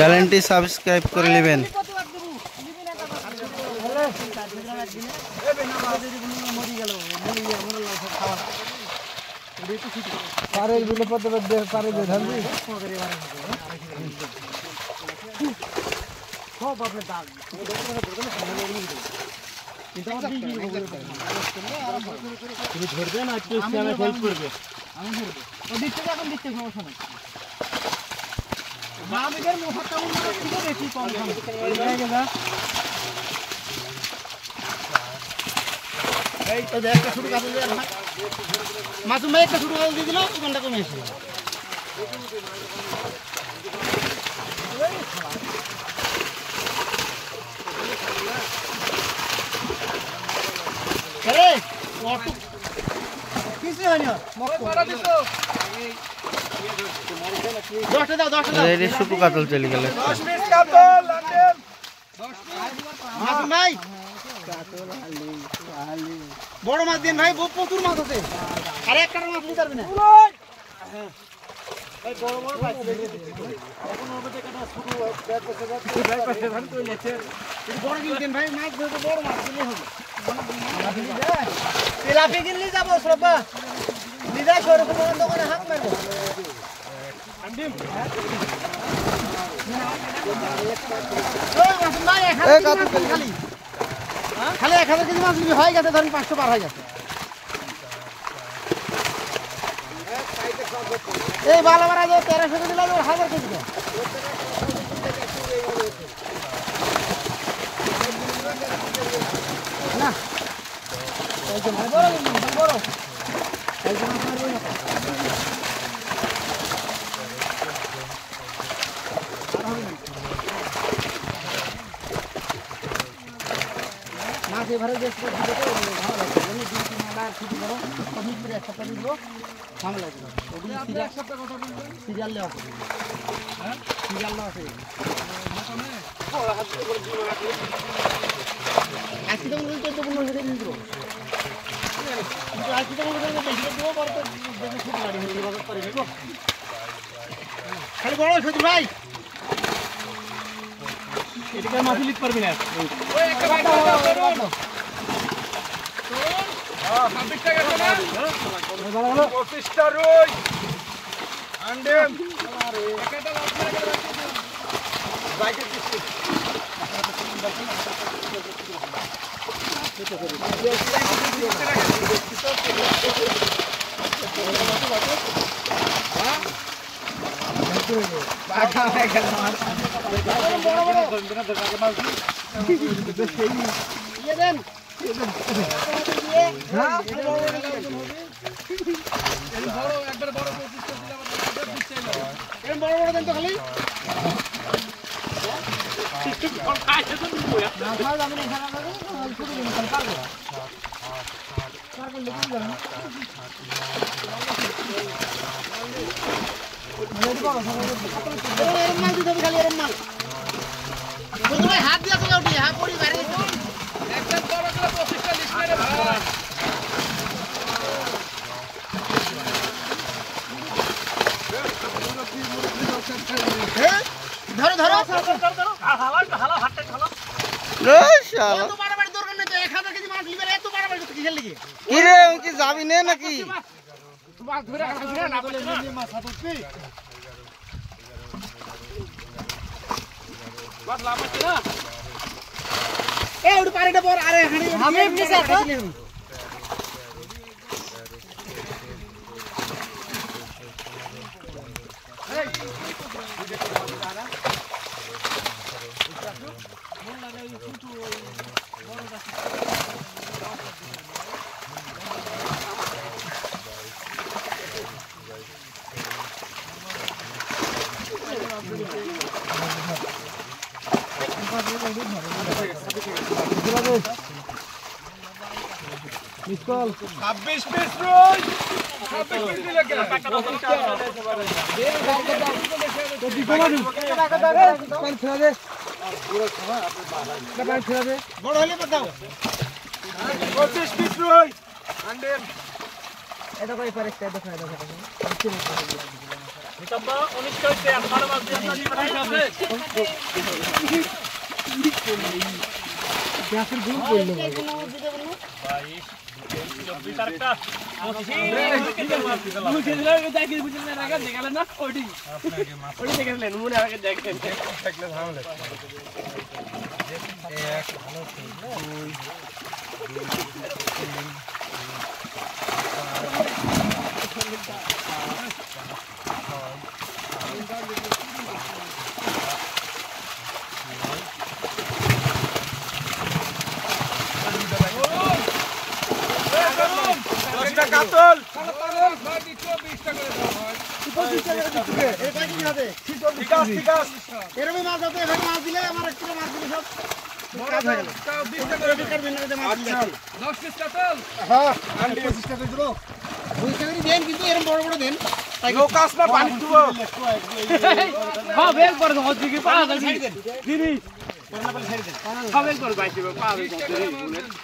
চ্যানেলটি সাবস্ক্রাইব করে নেবেন। মাসুম ভাই একটা ছোট কাজ দিয়ে দিল, ওখানটা কমে এসে কিছু হয়নি। শুধু কাতল চলে গেল। মাসুম ভাই বড় মাছ দিন ভাই, প্রচুর মাছ আছে। আরে একটা মাছ নিতে পারবি না। বড় কিনতেন ভাই, মাছ ধরতে বড় মাছ কিনলে হবে। তেলাপি কিনলে যাবো সব্বা নিজা সরু দোকানে হাত মারবো। খালি 1000 কেজি মাছ নিবি, হয়ে গেছে ধরেন 500 পার হয়ে গেছে। এই ভালো মারা 1300 কেজি লাগবে 1000 কেজি না। বড় মাছ এবারে যে ভালো লাগবে, ভালো লাগবে। সিরিয়াল আছে, সিরিয়াল আছে। খালি বড় সত্যি ভাই, এটাকে মাছ লিখতে পারবি না। হাত দিয়া তো উঠি হ্যাঁ পড়ি বাড়ি একটা বড় করে 25টা লিস্ট মেরে ধরো ধরো হালা হাতটা ঢালো। এত বাড়াবাড়ি দরকার নেই তো, 1000 কেজি মাছ লিবে এত বাড়াবাড়ি করতে কিসের লাগি? কি রে কি যাবি না নাকি? মাছ ধরে রাখা না বলে মাছ হাত উঠবি বাদ লাভ আছে না। এই ওটা পারেটা পর আরে হাঁড়ি আমি নিচে আছে। মিসকল 26 পিস রই 26 পিস দিলে কে টাকা দাও তো দিকো না টাকা দাও পান ছেড়ে দে পুরো সময় আপনি বাবা পান ছেড়ে দে বড় হলে बताओ 25 পিস রই আন্ডেম এটা কই পারে এটা দেখা গ্যাসের গুণ পড়লো কাতল এরকম মাছ আছে এখানে মাছ দিলে আমার একটু মাছ দিলে সব দেন কিন্তু এরকম বড় বড় দেন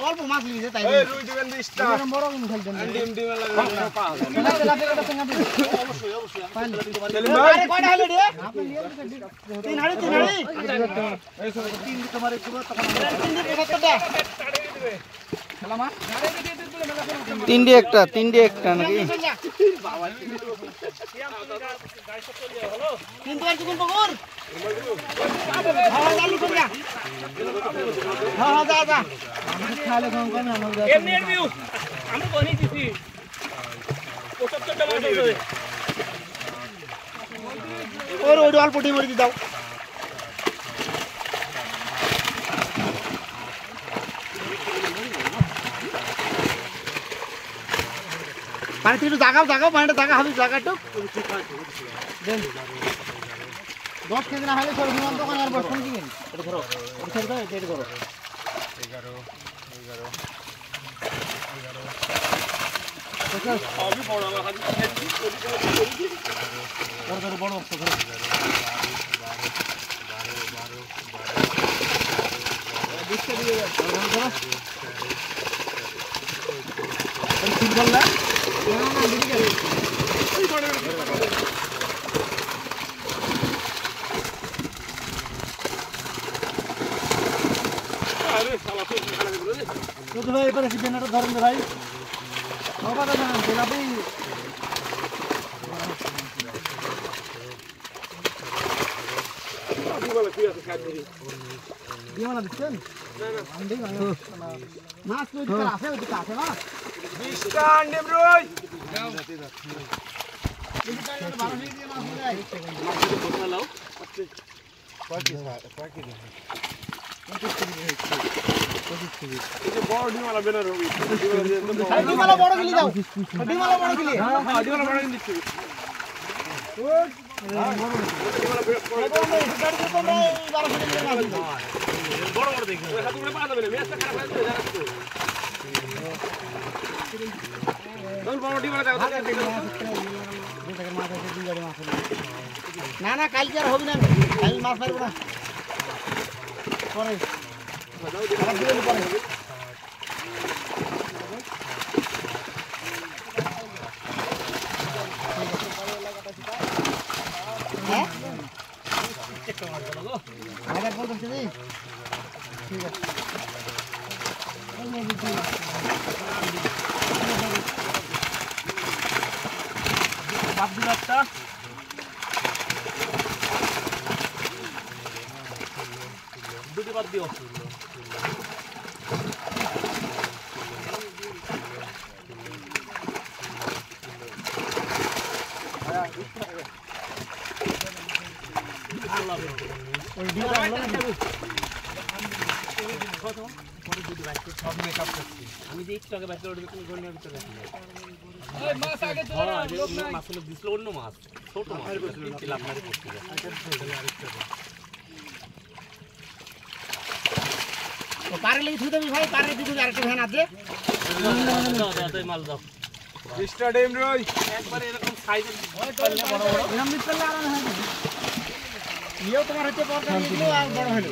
অল্প মাছ নিয়েছে তাই বড় তিনটে একটা নাকি অল্প ডিম দাও পানি একটু জাগাও পানিটা জাগা হবে জায়গাটুক 10 কেজি না হলে সরবিমান দোকান আর বসন কিনেন এটা ধরো এটা ধরো 11 আমি বড় আমার হাতে বড় অবস্থা ধরো 20 কেজি দিয়ে ধরো ঠিক বল না দিদি গেল ওই বড় তো ভাই এবারে কি বেনাটা ধরেন ভাই বাবা দাদা না গোলাপি দিওয়ালা কি আছে কাজ ধরি দিওয়ালা দিচ্ছেন না না আন্ডি না মাছ তো দিতে আছে ওই দিকে আছে না 20 টা আন্ডি ব্রোই যাও কিন্তু তাহলে 12 দিয়ে মাছ হয়ে যায় মাছ কোথা লাও পাকি বড় ডিমালা বেনার হবে ডিমালা বড় গিলি দাও ডিমালা বড় গিলি হ্যাঁ ডিমালা বড় গিলি দিচ্ছি বড় বড় দেখি ওই হাত উপরে পা দেবে না মেসটা খারাপ হয়ে যাবে জানাস তো বড় ডিমালা দাও না না কালকে আর হবে না কাল মাছ মারব না পরে খারাপ দিলে পরে হ্যাঁ চেক করে দাও আগে বলতেছি ঠিক আছে বাপ দিল একটা দুটো বাদ দিও ওই ডিটা হলো না কত পরে দুটো বাইকে সব মেকআপ করছি আমি যে একটু আগে বাইকে ওঠে তুমি গন্ডার ভিতরে রাখি এই মাছ আগে চলে মাছগুলো দিছিল অন্য মাছ ছোট মাছ কি লাভ মারি করতে আরেকটা তো পারে লাগি থুই ভাই পারে দিদি আরেকটা ভ্যান আছে দাও দাও মাল দাও স্টার ডেম রই একবার এরকম সাইজের বড় বড় এরকম নিচলে আর না হয় ইও তোমার হচ্ছে বড় নিলো আর বড় হলো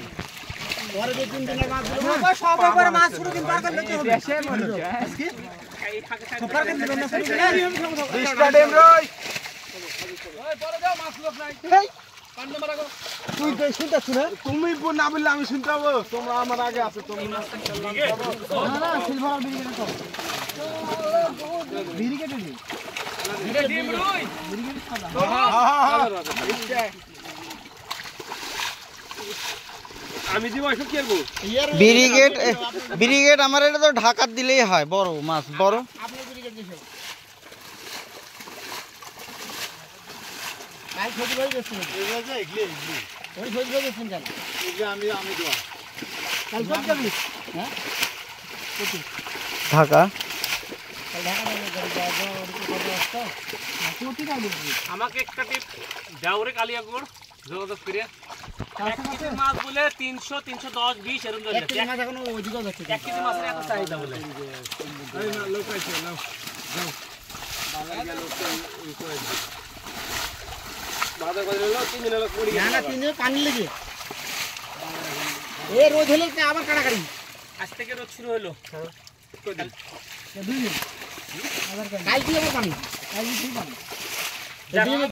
পরে যে তিন দিনের মাছ হলো না সব একবার মাছ শুরু দিন পার করে নিতে হবে বেশে মনে কি সুপার কেন দিল না স্টার ডেম রই তুই তো শুনতেছ না? তুমি না বললে আমি শুনতে পাবো? তোমরা আমার আগে আছো, তোমরা না না সিলভার বিরিগেট তো বিরিগেট নেই এটা ডিম রুই বিরিগেট খাবা আমি দিব এসব কি করব ব্রিগেড আমার এটা তো ঢাকার দিলেই হয় বড় মাছ বড় আপনি বিরিগেট দিছেন কাল ছবি লই গেছেন এগুলো যে ইগলি ওই ছবি লই গেছেন কাল ইগলি আমি দোয়া কাল কত যাবি হ্যাঁ কত ঢাকা কাল ঢাকা যাবে আমাকে একটা টিপ দাওরে কালিয়াগড় যোগাযোগ করে এক কেজি মাছ বলে 300 310 20 এরকম ধরে এক কেজি মাছ এখন ওইদিকে যাচ্ছে এক কেজি মাছের এত চাহিদা বলে এই না লোক আছে নাও যাও বাজার গেল বাজার করে লো 3 দিন লোক পড়ি না না 3 দিন পানি লেগে এ রোজ হলে আবার কাটাকাটি আজ থেকে রোদ শুরু হলো কই দিন 2 দিন কাল কি আবার পানি কাল কি পানি